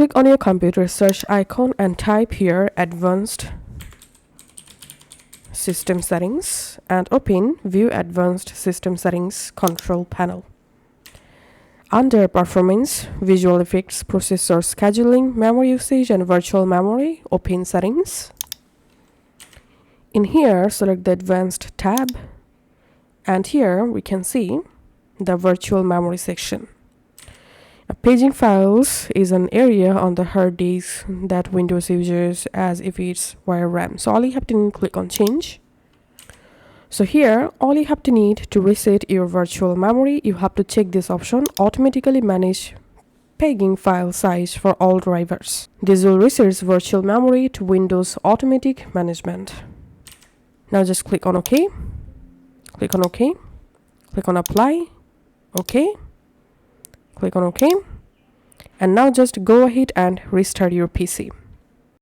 click on your computer search icon and type here Advanced System Settings and open View Advanced System Settings control panel. Under Performance, Visual Effects, Processor Scheduling, Memory Usage and Virtual Memory, open Settings. In here, select the Advanced tab, and here we can see the Virtual Memory section. Paging files is an area on the hard disk that Windows uses as if it's via RAM. So all you have to do is click on Change. So here, all you have to need to reset your virtual memory, you have to check this option, automatically manage paging file size for all drivers. This will reset virtual memory to Windows Automatic Management. Now just click on OK, click on OK, click on Apply, OK, click on OK, and now just go ahead and restart your PC.